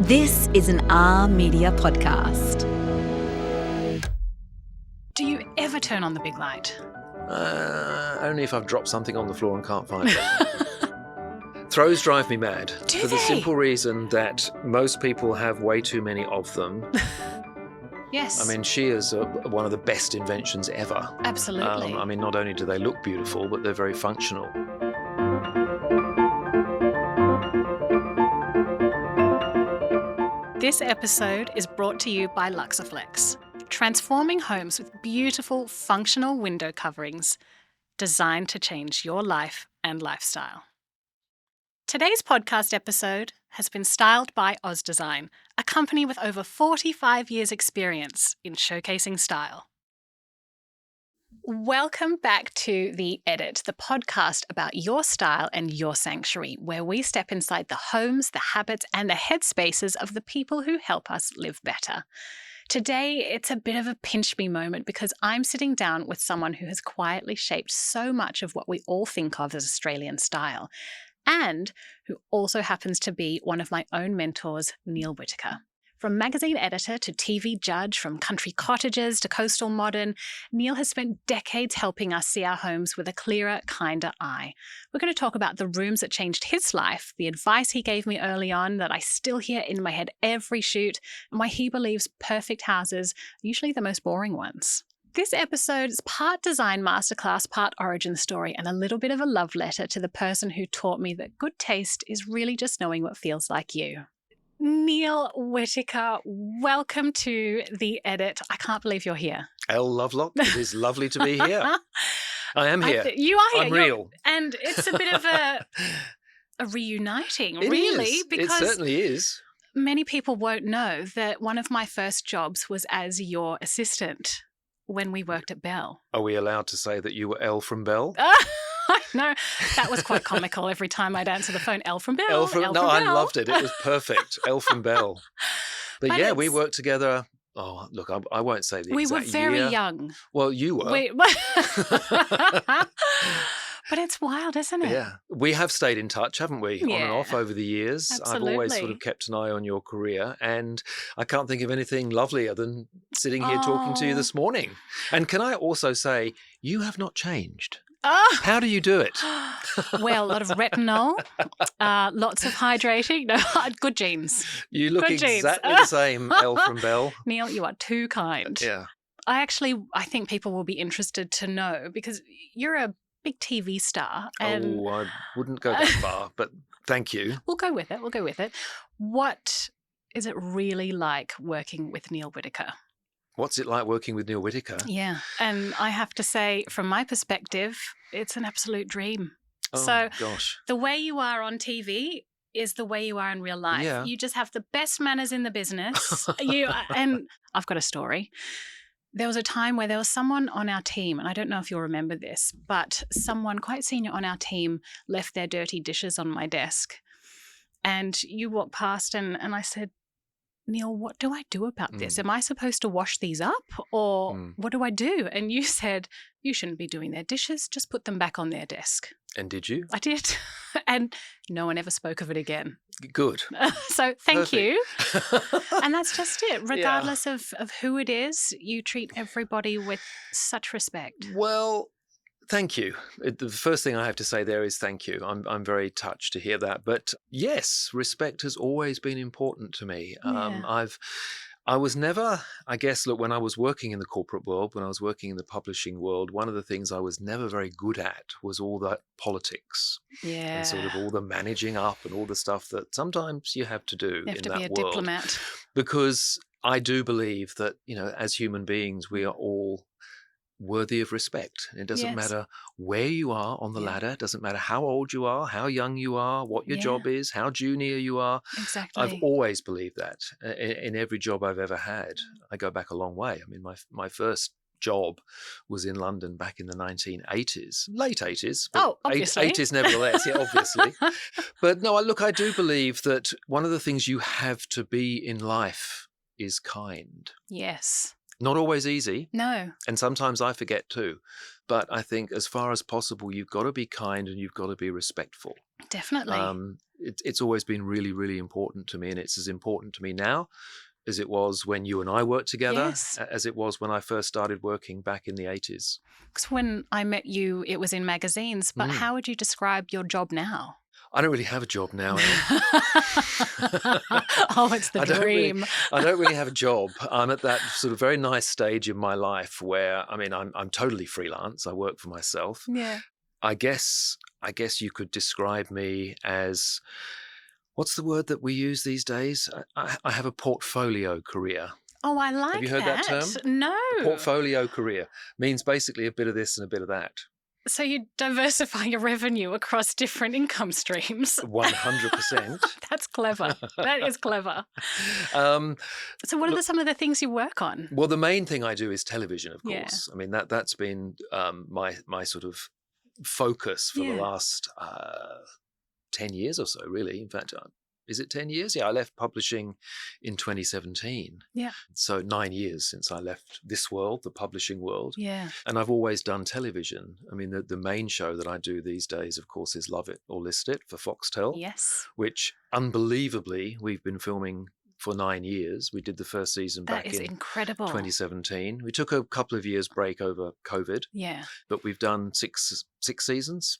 This is an R Media podcast. Do you ever turn on the big light? Only if I've dropped something on the floor and can't find it. Throws drive me mad. Do for they? the simple reason that most people have way too many of them. Yes. I mean, shears are one of the best inventions ever. Absolutely. I mean, not only do they look beautiful, but they're very functional. This episode is brought to you by Luxaflex, transforming homes with beautiful, functional window coverings designed to change your life and lifestyle. Today's podcast episode has been styled by OzDesign, a company with over 45 years' experience in showcasing style. Welcome back to The Edit, the podcast about your style and your sanctuary, where we step inside the homes, the habits, and the headspaces of the people who help us live better. Today, it's a bit of a pinch me moment because I'm sitting down with someone who has quietly shaped so much of what we all think of as Australian style, and who also happens to be one of my own mentors, Neale Whitaker. From magazine editor to TV judge, from country cottages to coastal modern, Neale has spent decades helping us see our homes with a clearer, kinder eye. We're going to talk about the rooms that changed his life, the advice he gave me early on that I still hear in my head every shoot, and why he believes perfect houses are usually the most boring ones. This episode is part design masterclass, part origin story, and a little bit of a love letter to the person who taught me that good taste is really just knowing what feels like you. Neale Whitaker, welcome to The Edit. I can't believe you're here. Elle Lovelock, it is lovely to be here. I am here. You are here. I'm real. And it's a bit of a reuniting, It really, is. because It certainly is. many people won't know that one of my first jobs was as your assistant when we worked at Bell. Are we allowed to say that you were Elle from Bell? No, that was quite comical every time I'd answer the phone. Elle from Bell. Elle from Elle No, from I Bell. loved it. It was perfect. Elle from Bell. But yeah, we it's- worked together. Oh, look, I won't say the We were exact very year. young. Well, you were. But it's wild, isn't it? Yeah. We have stayed in touch, haven't we? On Yeah. and off over the years. I've always sort Absolutely. of kept an eye on your career, and I can't think of anything lovelier than sitting here talking to you Oh. this morning. And can I also say, you have not changed. Oh. How do you do it? Well, a lot of retinol, lots of hydrating. No, good genes. You look Good genes. exactly the same, Elle from Bell. Neale, you are too kind. Yeah. I think people will be interested to know because you're a big TV star. And Oh, I wouldn't go that far, but thank you. We'll go with it. What is it really like working with Neale Whitaker? What's it like working with Neale Whitaker? Yeah. And I have to say, from my perspective, it's an absolute dream. Oh, So gosh. the way you are on TV is the way you are in real life. Yeah. You just have the best manners in the business. And I've got a story. There was a time where there was someone on our team, and I don't know if you'll remember this, but someone quite senior on our team left their dirty dishes on my desk. And you walked past and I said, Neale, what do I do about this? Am I supposed to wash these up or what do I do? And you said, you shouldn't be doing their dishes. Just put them back on their desk. And did you? I did. And no one ever spoke of it again. Good. So thank Perfect. you. And that's just it. Regardless of who it is, you treat everybody with such respect. Well, thank you. The first thing I have to say there is thank you. I'm very touched to hear that. But yes, respect has always been important to me. Yeah. I was never, I guess, look, when I was working in the corporate world, when I was working in the publishing world, one of the things I was never very good at was all that politics Yeah. and sort of all the managing up and all the stuff that sometimes you have to do You have in to that be a world. diplomat. Because I do believe that, as human beings, we are all worthy of respect. It doesn't Yes. matter where you are on the Yeah. ladder. It doesn't matter how old you are, how young you are, what your Yeah. job is, how junior you are. Exactly. I've always believed that in every job I've ever had. I go back a long way. I mean, my first job was in London back in the 1980s, late 80s. But Oh, obviously. 80s nevertheless, yeah, obviously. But no, I do believe that one of the things you have to be in life is kind. Yes. Not always easy, No. and sometimes I forget too. But I think as far as possible, you've got to be kind and you've got to be respectful. Definitely. It's always been really, really important to me, and it's as important to me now as it was when you and I worked together, Yes. as it was when I first started working back in the 80s. Because when I met you, it was in magazines, but how would you describe your job now? I don't really have a job now, Ellen. Oh, it's the dream. I don't really have a job. I'm at that sort of very nice stage in my life where, I mean, I'm totally freelance. I work for myself. Yeah. I guess you could describe me as, what's the word that we use these days? I have a portfolio career. Oh, I like that. Have you heard that term? No. A portfolio career means basically a bit of this and a bit of that. So you diversify your revenue across different income streams. 100%. That's clever. That is clever. So what are some of the things you work on? Well, the main thing I do is television, of Yeah. course. I mean, that's been my sort of focus for the last 10 years or so, really. In fact, is it 10 years? Yeah, I left publishing in 2017. Yeah. So 9 years since I left this world, the publishing world. Yeah. And I've always done television. I mean, the main show that I do these days, of course, is Love It or List It for Foxtel. Yes. Which, unbelievably, we've been filming for 9 years. We did the first season back in incredible. 2017. We took a couple of years break over COVID. Yeah. But we've done 7 seasons,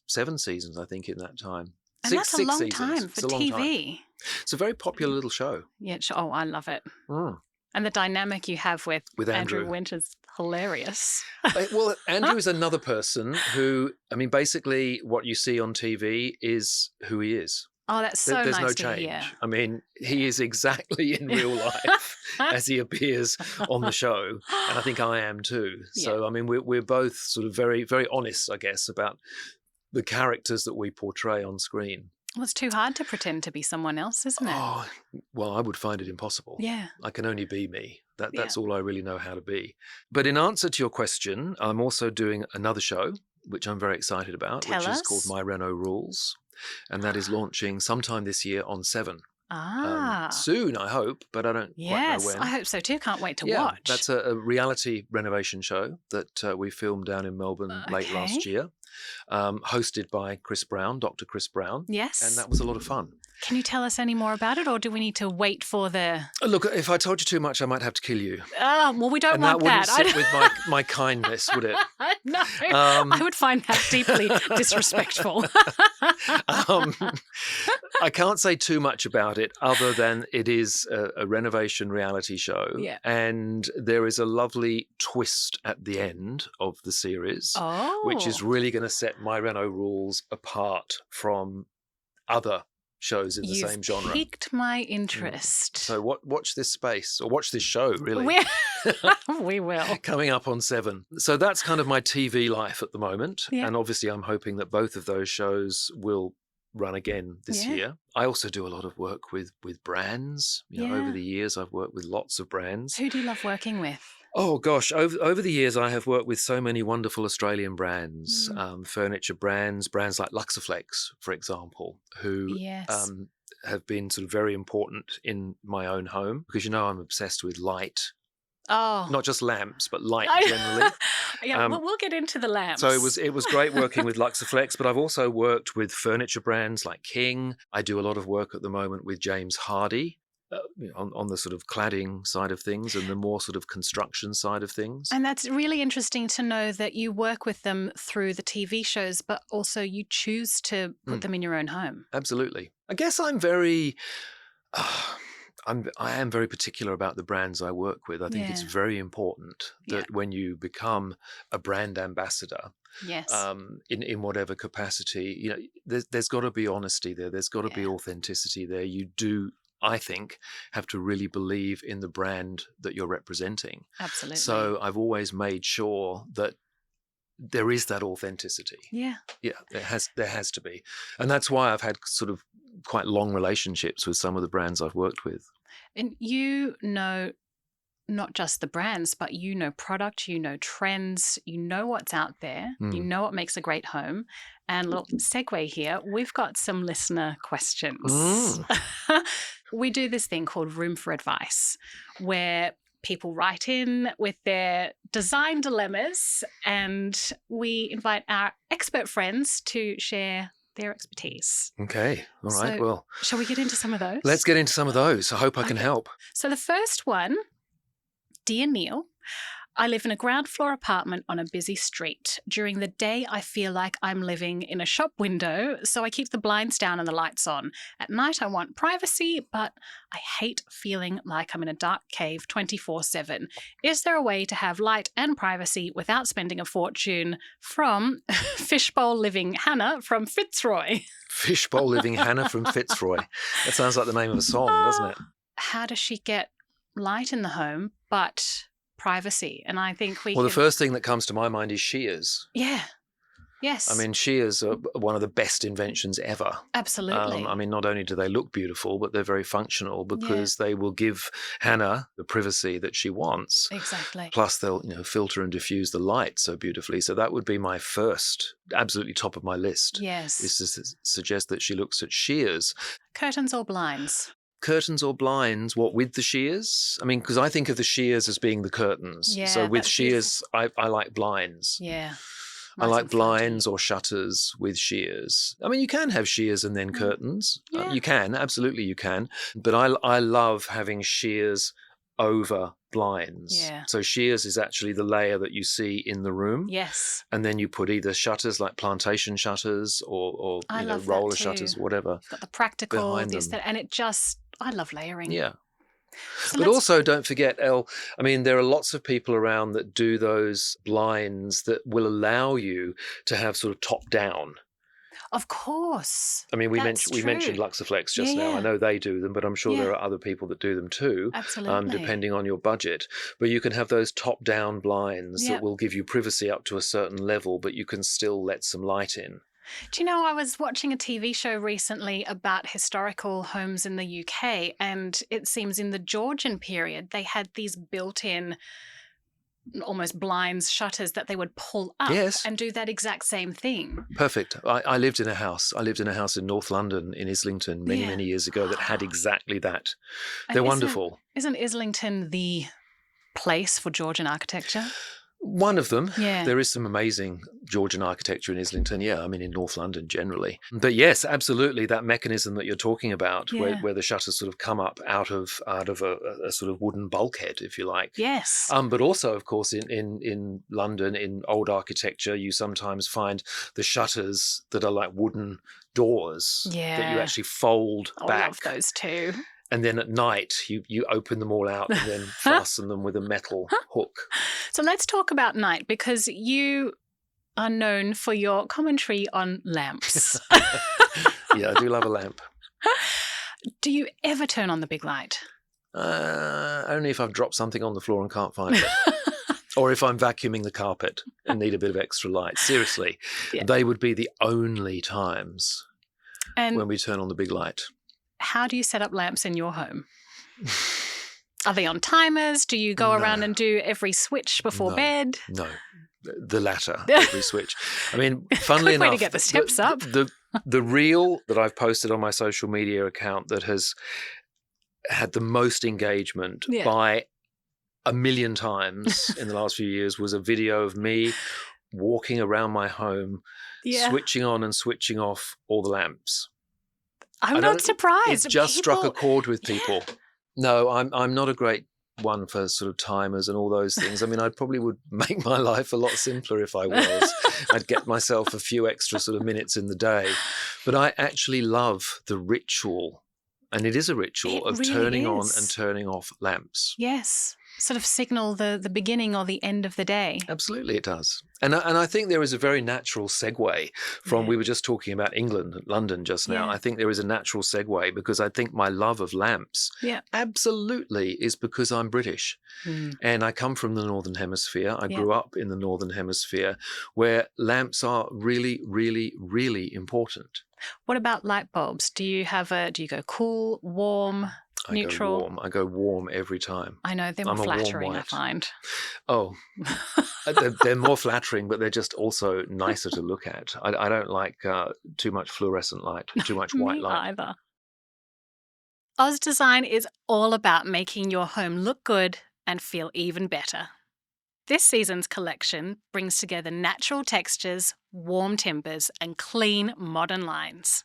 I think, in that time. And that's a long time for TV. It's a very popular little show. Yeah. Oh, I love it. And the dynamic you have with Andrew Winter's hilarious. Well, Andrew is another person who, I mean, basically what you see on TV is who he is. Oh, that's so nice to hear. There's no change. I mean, he is exactly in real life as he appears on the show. And I think I am too. So, I mean, we're both sort of very, very honest, I guess, about the characters that we portray on screen. Well, it's too hard to pretend to be someone else, isn't it? Oh, well, I would find it impossible. Yeah. I can only be me. That's all I really know how to be. But in answer to your question, I'm also doing another show, which I'm very excited about, which is called My Reno Rules. And that is launching sometime this year on 7. Soon, I hope, but I don't quite know when. I hope so too. Can't wait to watch. That's a reality renovation show that we filmed down in Melbourne late last year, hosted by Dr. Chris Brown. Yes. And that was a lot of fun. Can you tell us any more about it, or do we need to wait for the... Look, if I told you too much, I might have to kill you. Well, we don't want that. And that wouldn't sit with my kindness, would it? No, I would find that deeply disrespectful. I can't say too much about it other than it is a renovation reality show. Yeah. And there is a lovely twist at the end of the series, which is really going to set My Reno Rules apart from other shows in the same genre. You've piqued my interest. So watch this space, or watch this show, really. We will. Coming up on 7. So that's kind of my TV life at the moment. Yeah. And obviously I'm hoping that both of those shows will run again this year. I also do a lot of work with brands. Over the years, I've worked with lots of brands. Who do you love working with? Oh, gosh. Over the years, I have worked with so many wonderful Australian brands, furniture brands like Luxaflex, for example, who have been sort of very important in my own home because, I'm obsessed with light. Oh, not just lamps, but light generally. We'll get into the lamps. So it was great working with Luxaflex, but I've also worked with furniture brands like King. I do a lot of work at the moment with James Hardie. On the sort of cladding side of things and the more sort of construction side of things. And that's really interesting to know that you work with them through the TV shows, but also you choose to put them in your own home. Absolutely. I guess I'm very... I am very particular about the brands I work with. I think it's very important that when you become a brand ambassador, in whatever capacity, there's got to be honesty there. There's got to be authenticity there. You do, I think, have to really believe in the brand that you're representing. Absolutely. So I've always made sure that there is that authenticity. Yeah. Yeah, there has to be. And that's why I've had sort of quite long relationships with some of the brands I've worked with. And not just the brands, but product, trends, what's out there, what makes a great home. And a little segue here, we've got some listener questions. We do this thing called Room for Advice, where people write in with their design dilemmas, and we invite our expert friends to share their expertise. Okay. All right. So, Well, shall we get into some of those? Let's get into some of those. I hope I can help. So the first one, Dear Neale, I live in a ground floor apartment on a busy street. During the day, I feel like I'm living in a shop window, so I keep the blinds down and the lights on. At night, I want privacy, but I hate feeling like I'm in a dark cave 24/7. Is there a way to have light and privacy without spending a fortune? From Fishbowl Living Hannah from Fitzroy. Fishbowl Living Hannah from Fitzroy. That sounds like the name of a song, doesn't it? How does she get light in the home, but privacy? And I think the first thing that comes to my mind is shears. Yeah. Yes. I mean, shears are one of the best inventions ever. Absolutely. I mean, not only do they look beautiful, but they're very functional because they will give Hannah the privacy that she wants. Exactly. Plus, they'll filter and diffuse the light so beautifully. So that would be my first, absolutely top of my list. Yes. Is to suggest that she looks at shears. Curtains or blinds? Curtains or blinds, what with the shears? I mean, because I think of the shears as being the curtains. Yeah, so with shears, I like blinds. Yeah. I like blinds or shutters with shears. I mean, you can have shears and then curtains. Yeah. You can, absolutely you can. But I love having shears over blinds. Yeah. So shears is actually the layer that you see in the room. Yes. And then you put either shutters like plantation shutters or roller shutters, whatever. You've got the practical, behind this, that, and I love layering. Yeah. So but also don't forget, Elle, I mean, there are lots of people around that do those blinds that will allow you to have sort of top down. Of course. I mean, we mentioned Luxaflex just now. I know they do them, but I'm sure there are other people that do them too. Absolutely. Depending on your budget. But you can have those top-down blinds that will give you privacy up to a certain level, but you can still let some light in. Do you know, I was watching a TV show recently about historical homes in the UK, and it seems in the Georgian period they had these built-in almost blinds, shutters that they would pull up and do that exact same thing. Perfect. I lived in a house. I lived in a house in North London, in Islington, many years ago that had exactly that. They're wonderful. Isn't Islington the place for Georgian architecture? One of them. Yeah. There is some amazing Georgian architecture in Islington. Yeah, I mean, in North London generally. But yes, absolutely, that mechanism that you're talking about, where the shutters sort of come up out of a sort of wooden bulkhead, if you like. Yes. But also, of course, in London, in old architecture, you sometimes find the shutters that are like wooden doors that you actually fold back. I love those too. And then at night, you open them all out and then fasten them with a metal hook. So let's talk about night, because you are known for your commentary on lamps. Yeah, I do love a lamp. Do you ever turn on the big light? Only if I've dropped something on the floor and can't find it. Or if I'm vacuuming the carpet and need a bit of extra light. Seriously, they would be the only times when we turn on the big light. How do you set up lamps in your home? Are they on timers? Do you go around and do every switch before bed? No, the latter, every switch. I mean, funnily enough, way to get the steps up. The reel that I've posted on my social media account that has had the most engagement by a million times in the last few years was a video of me walking around my home, switching on and switching off all the lamps. I'm not surprised. It just struck a chord with people. No, I'm not a great one for sort of timers and all those things. I mean, I probably would make my life a lot simpler if I was. I'd get myself a few extra sort of minutes in the day. But I actually love the ritual, and it is a ritual of really turning on and turning off lamps. Yes. Sort of signal the beginning or the end of the day. Absolutely, it does. And I think there is a very natural segue from, we were just talking about England, London just now. I think there is a natural segue because I think my love of lamps absolutely is because I'm British. And I come from the Northern Hemisphere. I grew up in the Northern Hemisphere where lamps are really, really, really important. What about light bulbs? Do you go cool, warm, neutral? I go warm every time. I know, they're more flattering, I find. Oh, they're more flattering, but they're just also nicer to look at. I don't like too much fluorescent light, too much white light. Either. Oz Design is all about making your home look good, and feel even better. This season's collection brings together natural textures, warm timbers, and clean modern lines.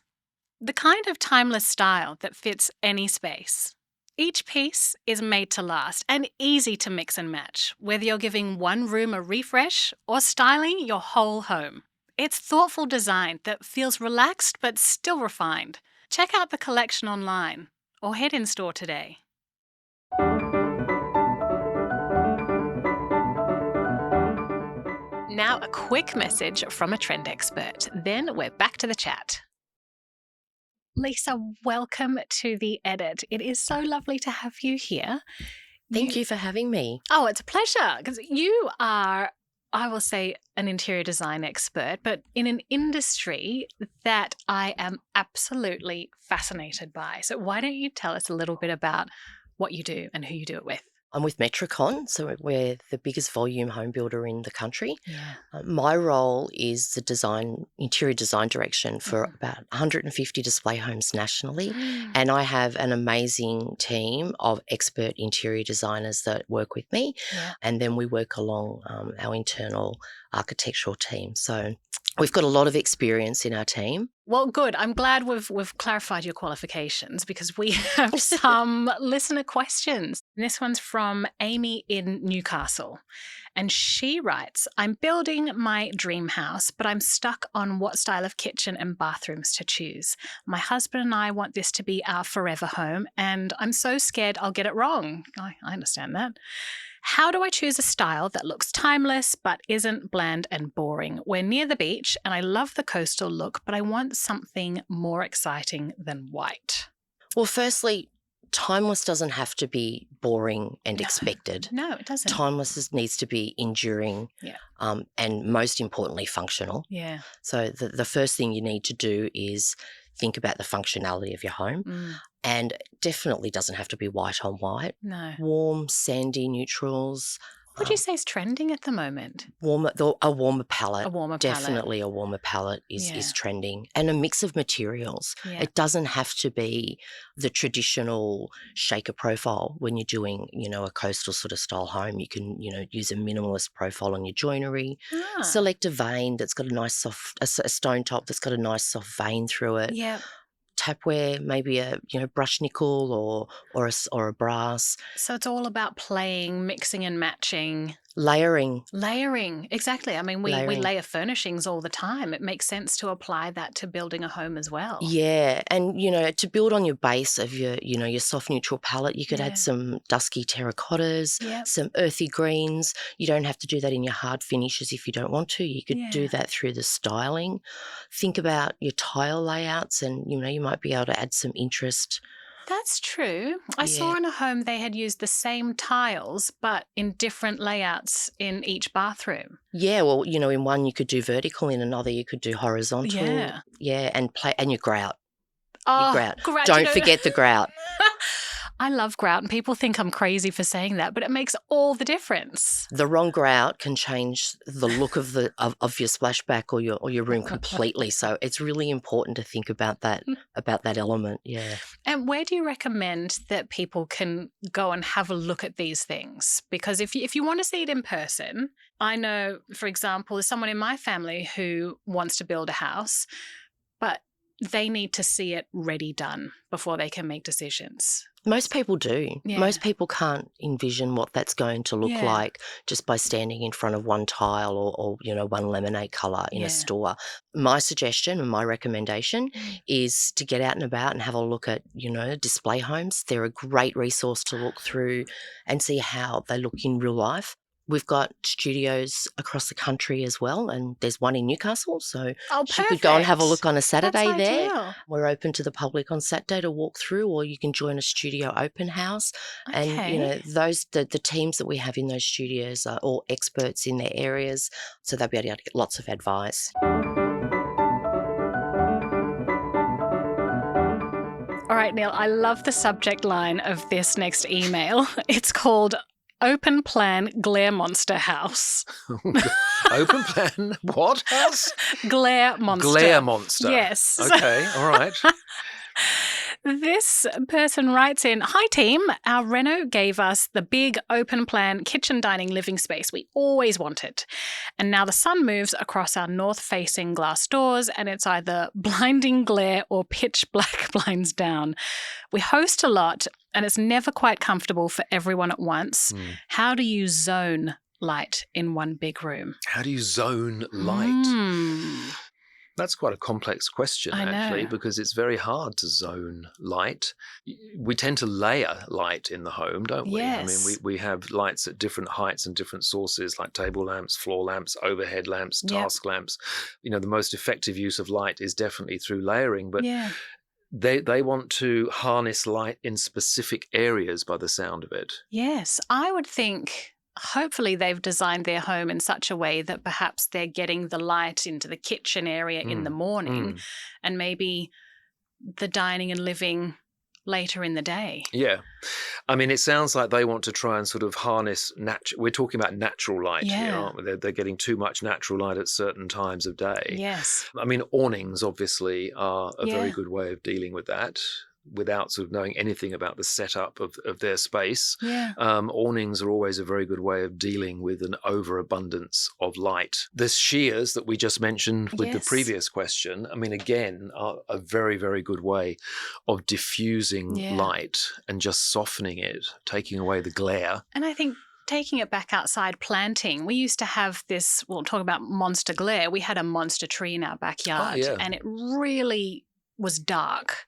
The kind of timeless style that fits any space. Each piece is made to last and easy to mix and match, whether you're giving one room a refresh or styling your whole home. It's thoughtful design that feels relaxed but still refined. Check out the collection online or head in store today. Now a quick message from a trend expert. Then we're back to the chat. Lisa, welcome to The Edit. It is so lovely to have you here. Thank you for having me. Oh, it's a pleasure, because you are, I will say, an interior design expert, but in an industry that I am absolutely fascinated by. So why don't you tell us a little bit about what you do and who you do it with? I'm with Metricon, so we're the biggest volume home builder in the country. Yeah. My role is the interior design direction for about 150 display homes nationally, and I have an amazing team of expert interior designers that work with me, and then we work along our internal architectural team. So we've got a lot of experience in our team. Well, good. I'm glad we've clarified your qualifications, because we have some listener questions. And this one's from Amy in Newcastle. And she writes, I'm building my dream house, but I'm stuck on what style of kitchen and bathrooms to choose. My husband and I want this to be our forever home, and I'm so scared I'll get it wrong. I understand that. How do I choose a style that looks timeless but isn't bland and boring? We're near the beach and I love the coastal look, but I want something more exciting than white. Well, firstly, timeless doesn't have to be boring and expected. No, it doesn't. Timeless needs to be enduring and most importantly functional. Yeah. So the first thing you need to do is think about the functionality of your home. And definitely doesn't have to be white on white. No. Warm, sandy neutrals. What do you say is trending at the moment? A warmer palette. A warmer palette. Definitely a warmer palette is trending. And a mix of materials. Yeah. It doesn't have to be the traditional shaker profile when you're doing, a coastal sort of style home. You can, use a minimalist profile on your joinery. Select a vein that's got a nice a stone top that's got a nice soft vein through it. Yeah. Tapware, maybe a brush nickel or a brass. So it's all about playing, mixing and matching. Layering. Exactly. I mean, we layer furnishings all the time. It makes sense to apply that to building a home as well. Yeah, and to build on your base of your soft neutral palette, you could add some dusky terracottas, some earthy greens. You don't have to do that in your hard finishes if you don't want to. You could do that through the styling. Think about your tile layouts, and you might be able to add some interest. That's true. I saw in a home they had used the same tiles but in different layouts in each bathroom. Yeah, well, in one you could do vertical, in another you could do horizontal. Yeah, and your grout. Oh, your grout. Don't forget the grout. I love grout, and people think I'm crazy for saying that, but it makes all the difference. The wrong grout can change the look of your splashback or your room completely. So it's really important to think about that element. Yeah. And where do you recommend that people can go and have a look at these things? Because if you want to see it in person, I know, for example, there's someone in my family who wants to build a house, but they need to see it ready done before they can make decisions. Most people do. Yeah. Most people can't envision what that's going to look like just by standing in front of one tile or one lemonade colour in a store. My suggestion and my recommendation is to get out and about and have a look at, display homes. They're a great resource to look through and see how they look in real life. We've got studios across the country as well, and there's one in Newcastle, so you could go and have a look on a Saturday there. Ideal. We're open to the public on Saturday to walk through, or you can join a studio open house. Okay. And the teams that we have in those studios are all experts in their areas, so they'll be able to get lots of advice. All right, Neale, I love the subject line of this next email. It's called Open Plan Glare Monster House. Open plan what house? Glare Monster. Glare Monster. Yes. Okay, all right. This person writes in, "Hi team, our Reno gave us the big open plan kitchen dining living space we always wanted. And now the sun moves across our north facing glass doors and it's either blinding glare or pitch black blinds down. We host a lot and it's never quite comfortable for everyone at once. How do you zone light in one big room?" How do you zone light? That's quite a complex question, actually, because it's very hard to zone light. We tend to layer light in the home, don't we? Yes. I mean, we have lights at different heights and different sources, like table lamps, floor lamps, overhead lamps, task lamps. You know, the most effective use of light is definitely through layering, but they want to harness light in specific areas by the sound of it. Yes, I would think hopefully they've designed their home in such a way that perhaps they're getting the light into the kitchen area in the morning and maybe the dining and living later in the day. Yeah. I mean, it sounds like they want to try and sort of harness we're talking about natural light here, aren't we? They're getting too much natural light at certain times of day. Yes. I mean, awnings obviously are a very good way of dealing with that, without sort of knowing anything about the setup of their space. Awnings are always a very good way of dealing with an overabundance of light. The shears that we just mentioned with the previous question, I mean, again, are a very, very good way of diffusing light and just softening it, taking away the glare. And I think taking it back outside, planting, we used to have this, we'll talk about monster glare. We had a monster tree in our backyard and it really was dark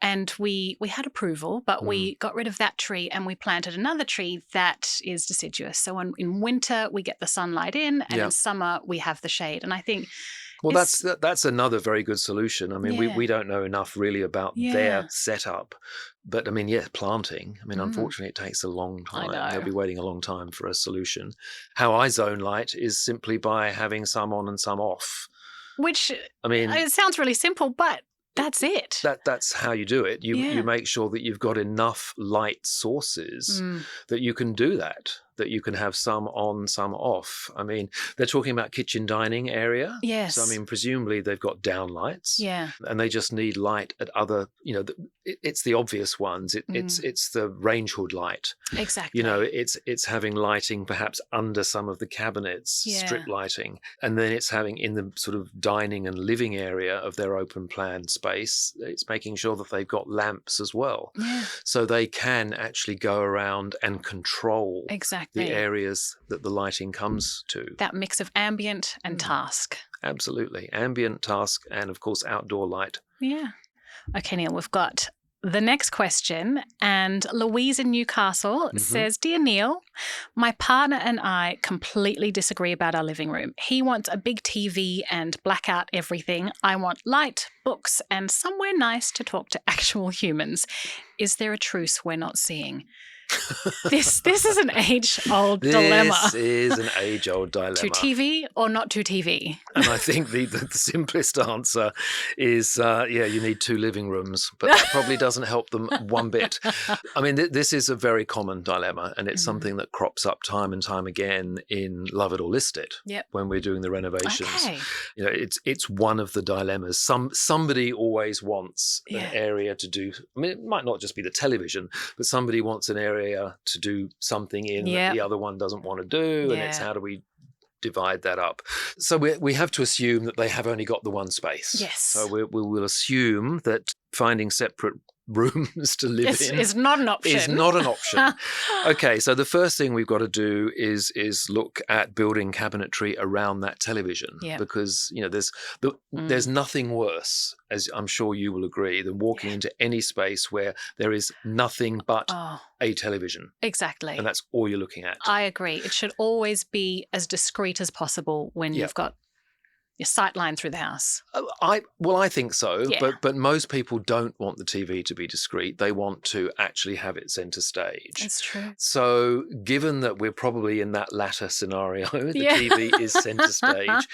and we had approval, but we got rid of that tree and we planted another tree that is deciduous. So in winter we get the sunlight in and in summer we have the shade. And I think that's another very good solution. I mean, we don't know enough really about their setup, but I mean, planting. I mean, unfortunately, it takes a long time. They'll be waiting a long time for a solution. How I zone light is simply by having some on and some off. Which, I mean, it sounds really simple, but that's it. That's how you do it. You make sure that you've got enough light sources that you can do that you can have some on, some off. I mean, they're talking about kitchen dining area. Yes. So, I mean, presumably they've got down lights. Yeah. And they just need light at other, it's the obvious ones. It's the range hood light. Exactly. It's having lighting perhaps under some of the cabinets, strip lighting. And then it's having in the sort of dining and living area of their open plan space, it's making sure that they've got lamps as well. Yeah. So they can actually go around and control the areas that the lighting comes to. That mix of ambient and task. Absolutely. Ambient, task, and of course outdoor light. Yeah. Okay, Neale, we've got the next question, and Louise in Newcastle says, "Dear Neale, my partner and I completely disagree about our living room. He wants a big TV and blackout everything. I want light, books, and somewhere nice to talk to actual humans. Is there a truce we're not seeing?" This is an age-old dilemma. This is an age-old dilemma. To TV or not to TV? And I think the simplest answer is, you need 2 living rooms, but that probably doesn't help them one bit. I mean, this is a very common dilemma, and it's something that crops up time and time again in Love It or List It when we're doing the renovations. Okay. It's one of the dilemmas. Somebody always wants an area to do. I mean, it might not just be the television, but somebody wants an area to do something in that the other one doesn't want to do, and it's how do we divide that up? So we have to assume that they have only got the one space. Yes. So we will assume that finding separate rooms to live in is not an option. Is not an option. Okay, so the first thing we've got to do is look at building cabinetry around that television, because there's nothing worse, as I'm sure you will agree, than walking into any space where there is nothing but a television. Exactly. And that's all you're looking at. I agree. It should always be as discreet as possible when you've got your sight line through the house. I think so, but most people don't want the TV to be discreet. They want to actually have it centre stage. That's true. So given that we're probably in that latter scenario, the TV is centre stage,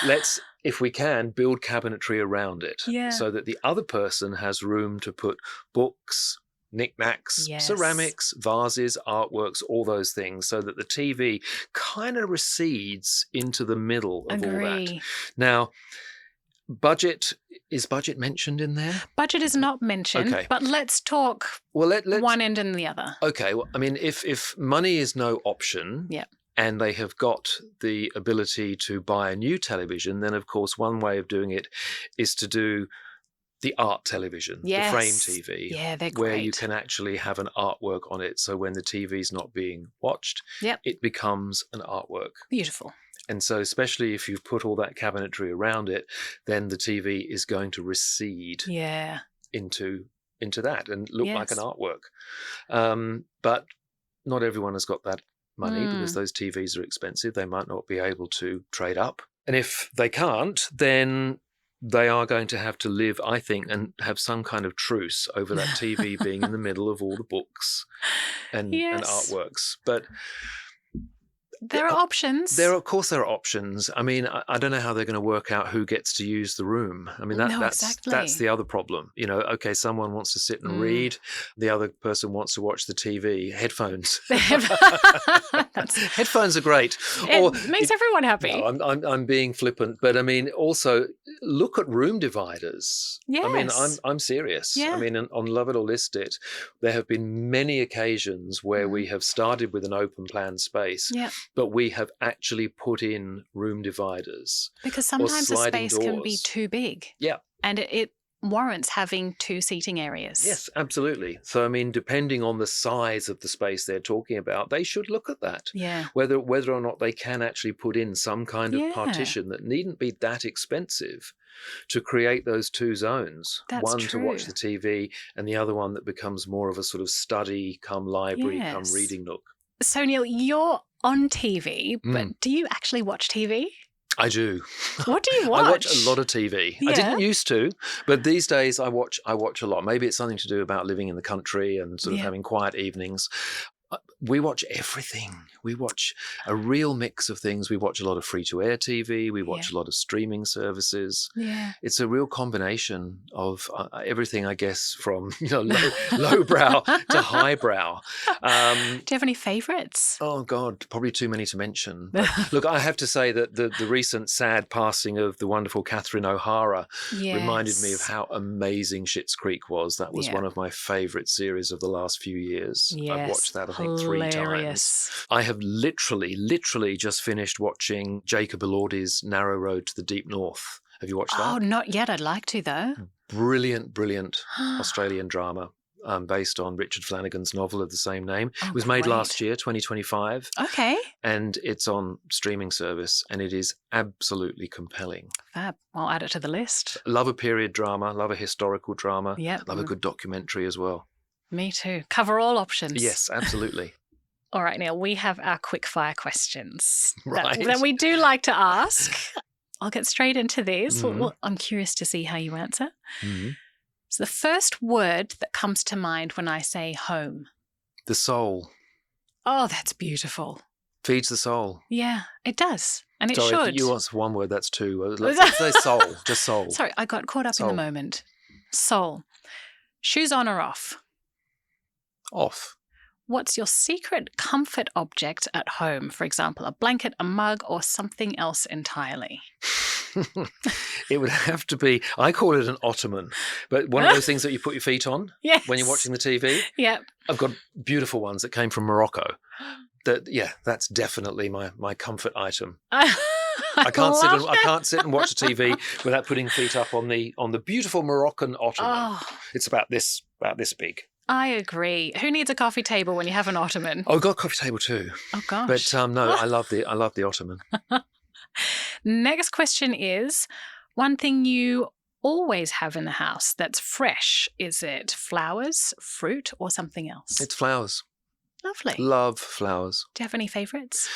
let's, if we can, build cabinetry around it so that the other person has room to put books, knickknacks, ceramics, vases, artworks, all those things, so that the TV kind of recedes into the middle of all that. Now, Is budget mentioned in there? Budget is not mentioned, okay. But let's talk one end and the other. Okay. Well, I mean, if money is no option, and they have got the ability to buy a new television, then of course one way of doing it is to do the art television, the frame TV, they're great. Where you can actually have an artwork on it. So when the TV's not being watched, it becomes an artwork. Beautiful. And so especially if you've put all that cabinetry around it, then the TV is going to recede into that and look like an artwork. But not everyone has got that money because those TVs are expensive. They might not be able to trade up. And if they can't, then they are going to have to live, I think, and have some kind of truce over that TV being in the middle of all the books and artworks. But there are options. Of course there are options. I mean, I don't know how they're going to work out who gets to use the room. I mean, that's the other problem. You know, okay, someone wants to sit and read. The other person wants to watch the TV. Headphones. Headphones are great. It makes everyone happy. No, I'm being flippant. But I mean, also, look at room dividers. Yes. I mean, I'm serious. Yeah. I mean, on Love It or List It, there have been many occasions where we have started with an open plan space. Yeah. But we have actually put in room dividers. Because sometimes a space can be too big. Yeah. And it warrants having 2 seating areas. Yes, absolutely. So, I mean, depending on the size of the space they're talking about, they should look at that. Yeah. Whether or not they can actually put in some kind of partition that needn't be that expensive to create those 2 zones. That's one true. To watch the TV and the other one that becomes more of a sort of study come library come reading nook. So, Neale, you're on TV, but do you actually watch TV? I do. What do you watch? I watch a lot of TV. I didn't used to, but these days I watch a lot. Maybe it's something to do about living in the country and sort of having quiet evenings. We watch everything. We watch a real mix of things. We watch a lot of free-to-air TV. We watch a lot of streaming services. Yeah. It's a real combination of everything, I guess, from lowbrow to highbrow. Do you have any favourites? Oh, God, probably too many to mention. But look, I have to say that the recent sad passing of the wonderful Catherine O'Hara reminded me of how amazing Schitt's Creek was. That was one of my favourite series of the last few years. Yes. I've watched that, I think, 3 times. I have literally just finished watching Jacob Elordi's Narrow Road to the Deep North. Have you watched that? Oh, not yet. I'd like to, though. Brilliant Australian drama based on Richard Flanagan's novel of the same name. It was made last year, 2025. Okay. And it's on streaming service, and it is absolutely compelling. Fab. I'll add it to the list. Love a period drama, love a historical drama, yep. Love a good documentary as well. Me too. Cover all options. Yes, absolutely. All right, Neale, we have our quickfire questions right. that we do like to ask. I'll get straight into these. Mm-hmm. Well, I'm curious to see how you answer. Mm-hmm. So the first word that comes to mind when I say home? The soul. Oh, that's beautiful. Feeds the soul. Yeah, it does. And it should. If you answer one word, that's 2. Let's say soul, just soul. Sorry, I got caught up in the moment. Soul. Shoes on or off? Off. What's your secret comfort object at home? For example, a blanket, a mug, or something else entirely? It would have to be, I call it an ottoman, but one of those things that you put your feet on when you're watching the TV. Yeah. I've got beautiful ones that came from Morocco. That's definitely my comfort item. I can't sit and watch the TV without putting feet up on the beautiful Moroccan ottoman. Oh. It's about this big. I agree. Who needs a coffee table when you have an ottoman? Oh, I've got a coffee table too. Oh gosh. But no, I love the ottoman. Next question is, one thing you always have in the house that's fresh. Is it flowers, fruit, or something else? It's flowers. Lovely. Love flowers. Do you have any favourites?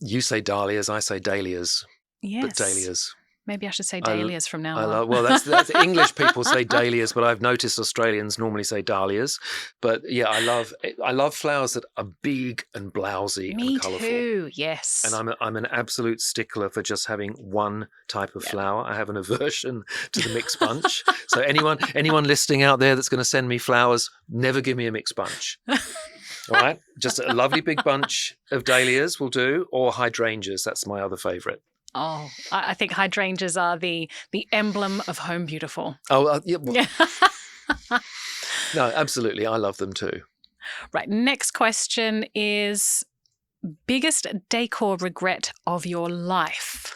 You say dahlias, I say dahlias. Yes. But dahlias. Maybe I should say dahlias from now on. Well, that's English people say dahlias, but I've noticed Australians normally say dahlias. But yeah, I love flowers that are big and blousy and colourful. Me too, yes. And I'm an absolute stickler for just having one type of flower. I have an aversion to the mixed bunch. So anyone listening out there that's going to send me flowers, never give me a mixed bunch. All right? Just a lovely big bunch of dahlias will do, or hydrangeas. That's my other favourite. Oh, I think hydrangeas are the emblem of home beautiful. Oh, yeah. Well, no, absolutely. I love them too. Right. Next question is biggest decor regret of your life?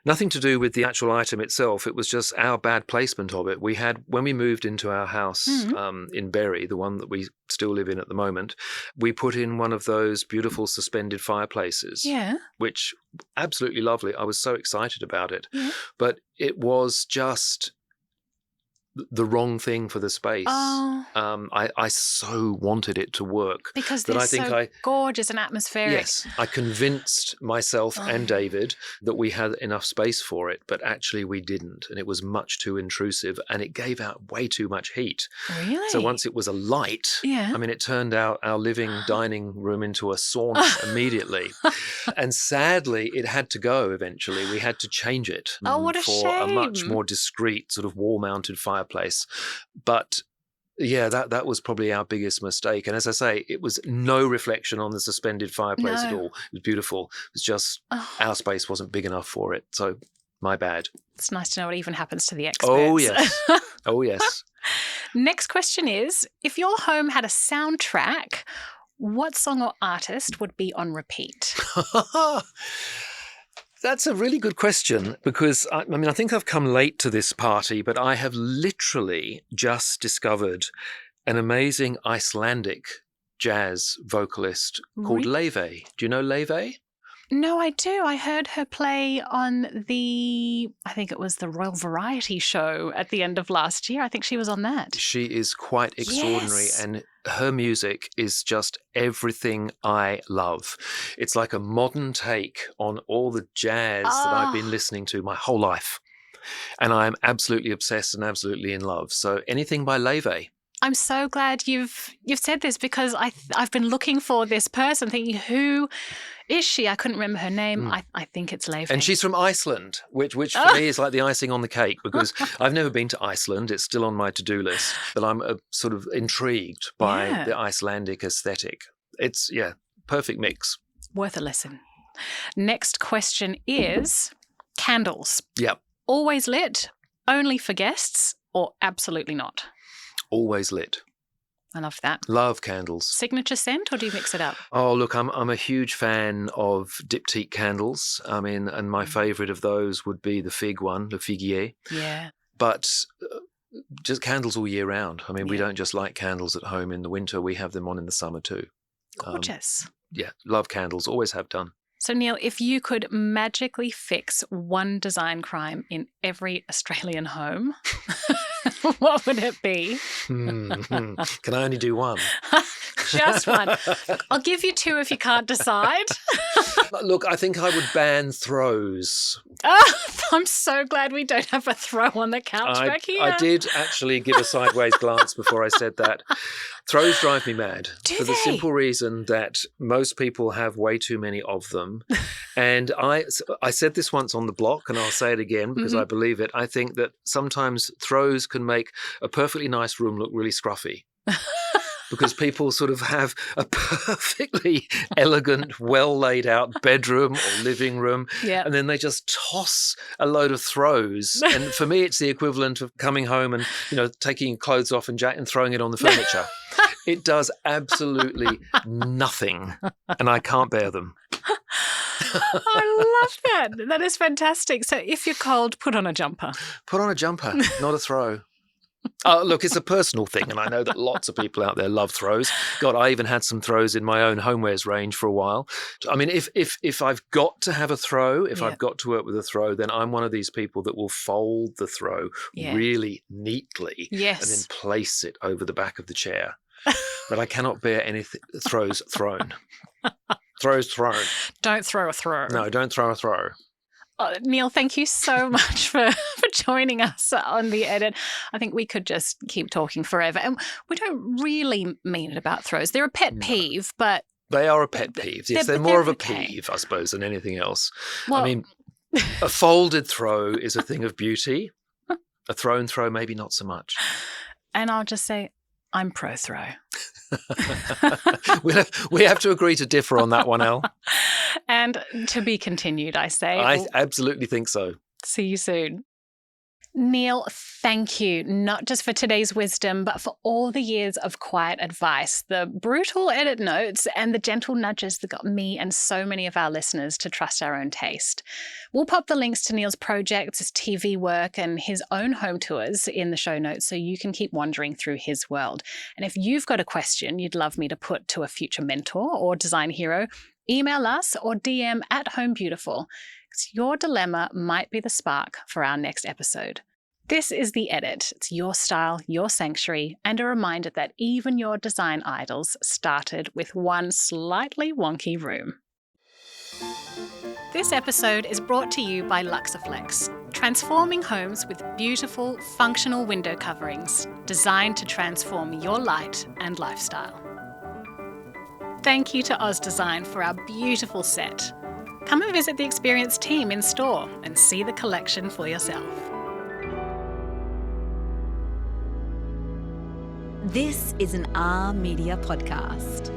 Nothing to do with the actual item itself. It was just our bad placement of it. We had, when we moved into our house in Bury, the one that we still live in at the moment, we put in one of those beautiful suspended fireplaces. Yeah. Which, absolutely lovely. I was so excited about it. Yeah. But it was just the wrong thing for the space. Oh. I so wanted it to work. Because they're so gorgeous and atmospheric. Yes, I convinced myself and David that we had enough space for it, but actually we didn't, and it was much too intrusive, and it gave out way too much heat. Really? So once it was a light, I mean, it turned out our dining room into a sauna immediately. And sadly, it had to go eventually. We had to change it what a for shame. a much more discreet sort of wall-mounted fireplace. But yeah, that was probably our biggest mistake. And as I say, it was no reflection on the suspended fireplace at all. It was beautiful. It was just our space wasn't big enough for it. So my bad. It's nice to know what even happens to the experts. Oh, yes. Oh, yes. Next question is, if your home had a soundtrack, what song or artist would be on repeat? That's a really good question because, I mean, I think I've come late to this party, but I have literally just discovered an amazing Icelandic jazz vocalist called Leve. Do you know Leve? No, I do. I heard her play on I think it was the Royal Variety Show at the end of last year. I think she was on that. She is quite extraordinary, and her music is just everything I love. It's like a modern take on all the jazz that I've been listening to my whole life. And I am absolutely obsessed and absolutely in love. So anything by Leve. I'm so glad you've said this because I've been looking for this person, thinking, who is she? I couldn't remember her name. I think it's Leve. And she's from Iceland, which for me is like the icing on the cake because I've never been to Iceland. It's still on my to-do list, but I'm sort of intrigued by the Icelandic aesthetic. It's, perfect mix. Worth a listen. Next question is candles. Yep. Always lit, only for guests, or absolutely not? Always lit. I love that. Love candles. Signature scent, or do you mix it up? Oh, look, I'm a huge fan of diptyque candles. I mean, and my favourite of those would be the fig one, le figuier. Yeah. But just candles all year round. I mean, we don't just light candles at home in the winter. We have them on in the summer too. Gorgeous. Love candles. Always have done. So, Neale, if you could magically fix one design crime in every Australian home, what would it be? Can I only do one? Just one. I'll give you two if you can't decide. Look, I think I would ban throws. I'm so glad we don't have a throw on the couch back here. I did actually give a sideways glance before I said that. Throws drive me mad for the simple reason that most people have way too many of them. And I said this once on the block, and I'll say it again because I believe it. I think that sometimes throws can make a perfectly nice room look really scruffy. Because people sort of have a perfectly elegant, well laid out bedroom or living room, and then they just toss a load of throws. And for me, it's the equivalent of coming home and taking your clothes off and throwing it on the furniture. It does absolutely nothing, and I can't bear them. I love that. That is fantastic. So if you're cold, put on a jumper. Put on a jumper, not a throw. Look, it's a personal thing, and I know that lots of people out there love throws. God, I even had some throws in my own homewares range for a while. I mean, if I've got to have a throw, if I've got to work with a throw, then I'm one of these people that will fold the throw really neatly and then place it over the back of the chair. But I cannot bear any throws thrown. Throws thrown. Don't throw a throw. No, don't throw a throw. Neale, thank you so much for joining us on The Edit. I think we could just keep talking forever. And we don't really mean it about throws. They're a pet peeve, but... They are a pet peeve. Yes, they're more of a peeve, I suppose, than anything else. Well, I mean, a folded throw is a thing of beauty. A thrown throw, maybe not so much. And I'll just say, I'm pro-throw. We have to agree to differ on that one, Elle. And to be continued, I say. I absolutely think so. See you soon. Neale, thank you, not just for today's wisdom, but for all the years of quiet advice, the brutal edit notes, and the gentle nudges that got me and so many of our listeners to trust our own taste. We'll pop the links to Neale's projects, his TV work, and his own home tours in the show notes so you can keep wandering through his world. And if you've got a question you'd love me to put to a future mentor or design hero, email us or DM @HomeBeautiful. Your dilemma might be the spark for our next episode. This is The Edit. It's your style, your sanctuary, and a reminder that even your design idols started with one slightly wonky room. This episode is brought to you by Luxaflex, transforming homes with beautiful, functional window coverings designed to transform your light and lifestyle. Thank you to Oz Design for our beautiful set. Come and visit the Experience team in store and see the collection for yourself. This is an R Media podcast.